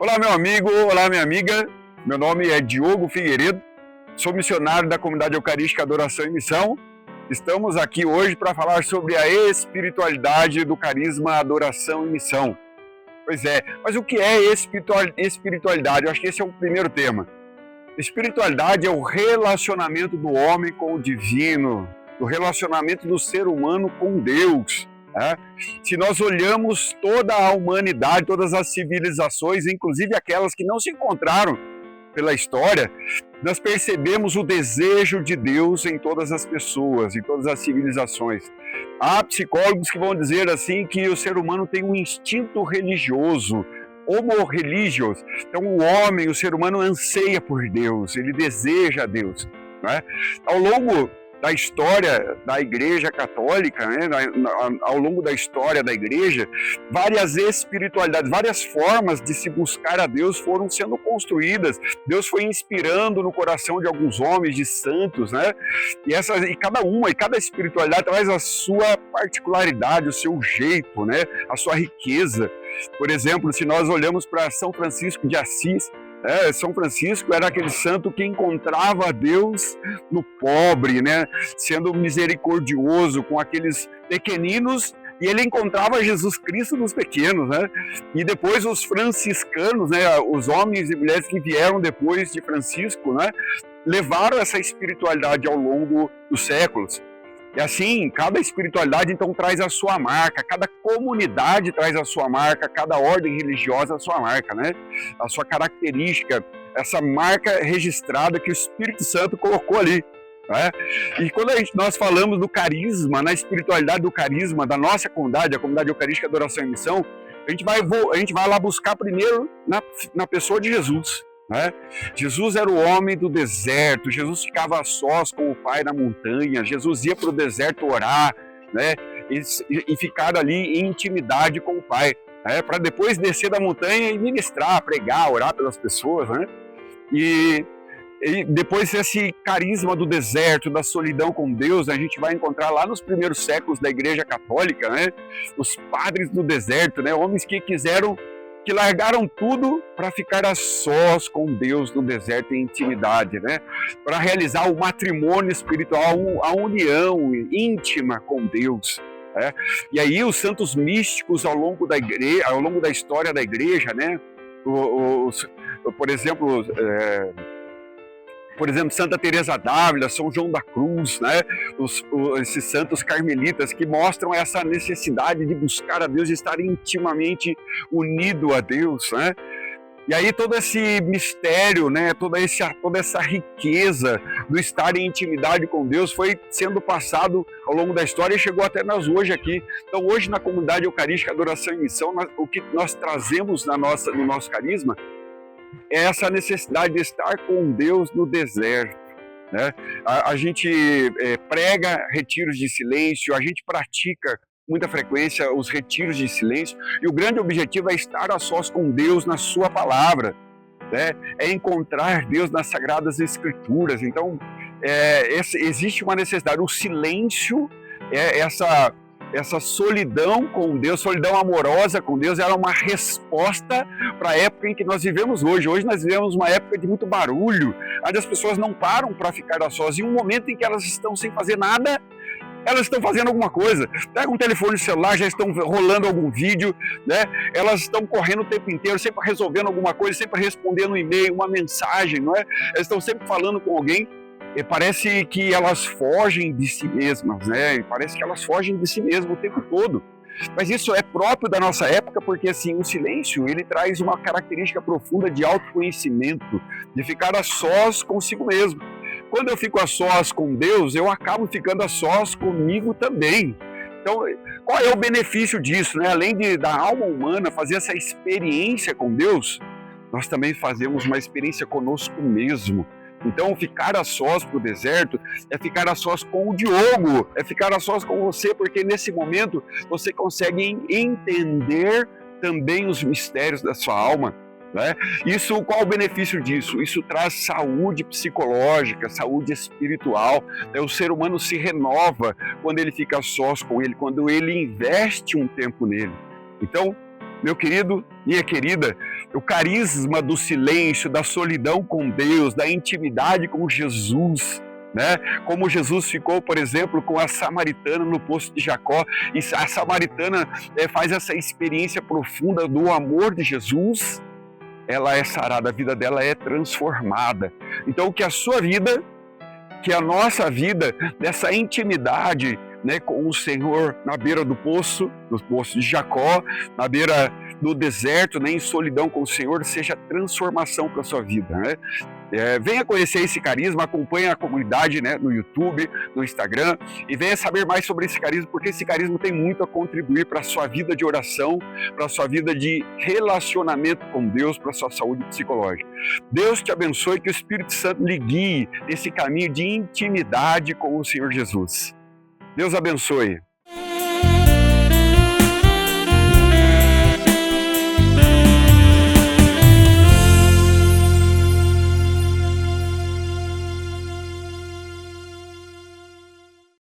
Olá, meu amigo, olá, minha amiga. Meu nome é Diogo Figueiredo, sou missionário da Comunidade Eucarística Adoração e Missão. Estamos aqui hoje para falar sobre a espiritualidade do carisma Adoração e Missão. Pois é, mas o que é espiritualidade? Eu acho que esse é o primeiro tema. Espiritualidade é o relacionamento do homem com o divino, o relacionamento do ser humano com Deus. Se nós olhamos toda a humanidade, todas as civilizações, inclusive aquelas que não se encontraram pela história, nós percebemos o desejo de Deus em todas as pessoas, em todas as civilizações. Há psicólogos que vão dizer assim que o ser humano tem um instinto religioso, homo religios. Então o homem, o ser humano anseia por Deus, ele deseja Deus. Ao longo da história da Igreja Católica, ao longo da história da Igreja, várias espiritualidades, várias formas de se buscar a Deus foram sendo construídas. Deus foi inspirando no coração de alguns homens, de santos, E cada espiritualidade traz a sua particularidade, o seu jeito, A sua riqueza. Por exemplo, se nós olhamos para São Francisco de Assis, São Francisco era aquele santo que encontrava Deus no pobre, sendo misericordioso com aqueles pequeninos, e ele encontrava Jesus Cristo nos pequenos, E depois os franciscanos, os homens e mulheres que vieram depois de Francisco, levaram essa espiritualidade ao longo dos séculos. E assim, cada espiritualidade então traz a sua marca, cada comunidade traz a sua marca, cada ordem religiosa a sua marca, A sua característica, essa marca registrada que o Espírito Santo colocou ali. E quando nós falamos do carisma, na espiritualidade do carisma da nossa comunidade, a Comunidade Eucarística Adoração e Missão, a gente vai lá buscar primeiro na pessoa de Jesus. Jesus era o homem do deserto, Jesus ficava a sós com o Pai na montanha, Jesus ia para o deserto orar, e ficar ali em intimidade com o Pai, para depois descer da montanha e ministrar, pregar, orar pelas pessoas, E depois esse carisma do deserto, da solidão com Deus, a gente vai encontrar lá nos primeiros séculos da Igreja Católica, Os padres do deserto, homens que largaram tudo para ficar a sós com Deus no deserto em intimidade, Para realizar o matrimônio espiritual, a união íntima com Deus. E aí os santos místicos ao longo da história da Igreja, por exemplo, Santa Teresa d'Ávila, São João da Cruz, esses santos carmelitas que mostram essa necessidade de buscar a Deus, de estar intimamente unido a Deus, E aí todo esse mistério, toda essa riqueza do estar em intimidade com Deus foi sendo passado ao longo da história e chegou até nós hoje aqui. Então hoje na Comunidade Eucarística Adoração e Missão, o que nós trazemos no nosso carisma é essa necessidade de estar com Deus no deserto. A gente prega retiros de silêncio, a gente pratica muita frequência os retiros de silêncio, e o grande objetivo é estar a sós com Deus na sua palavra, é encontrar Deus nas Sagradas Escrituras. Então, existe uma necessidade, o silêncio, essa solidão com Deus, solidão amorosa com Deus, era uma resposta para a época em que nós vivemos hoje. Hoje nós vivemos uma época de muito barulho, onde as pessoas não param para ficar a sós. Em um momento em que elas estão sem fazer nada, elas estão fazendo alguma coisa. Pegam um telefone celular, já estão rolando algum vídeo, Elas estão correndo o tempo inteiro, sempre resolvendo alguma coisa, sempre respondendo um e-mail, uma mensagem, Elas estão sempre falando com alguém. E parece que elas fogem de si mesmas, Parece que elas fogem de si mesmas o tempo todo. Mas isso é próprio da nossa época, porque assim, o silêncio, ele traz uma característica profunda de autoconhecimento, de ficar a sós consigo mesmo. Quando eu fico a sós com Deus, eu acabo ficando a sós comigo também. Então, qual é o benefício disso, Além da alma humana fazer essa experiência com Deus, nós também fazemos uma experiência conosco mesmo. Então, ficar a sós para o deserto é ficar a sós com o Diogo, é ficar a sós com você, porque nesse momento você consegue entender também os mistérios da sua alma. Isso, qual o benefício disso? Isso traz saúde psicológica, saúde espiritual. O ser humano se renova quando ele fica a sós com ele, quando ele investe um tempo nele. Então, meu querido, Minha querida, o carisma do silêncio, da solidão com Deus, da intimidade com Jesus, né? Como Jesus ficou, por exemplo, com a samaritana no poço de Jacó, e a samaritana faz essa experiência profunda do amor de Jesus, ela é sarada, a vida dela é transformada. Então, que a sua vida, que a nossa vida, dessa intimidade, né, com o Senhor na beira do poço de Jacó, na beira do deserto, né, em solidão com o Senhor, seja transformação para a sua vida, né? Venha conhecer esse carisma, acompanhe a comunidade, né, no YouTube, no Instagram, e venha saber mais sobre esse carisma, porque esse carisma tem muito a contribuir para a sua vida de oração, para a sua vida de relacionamento com Deus, para a sua saúde psicológica. Deus te abençoe, que o Espírito Santo lhe guie nesse caminho de intimidade com o Senhor Jesus. Deus abençoe.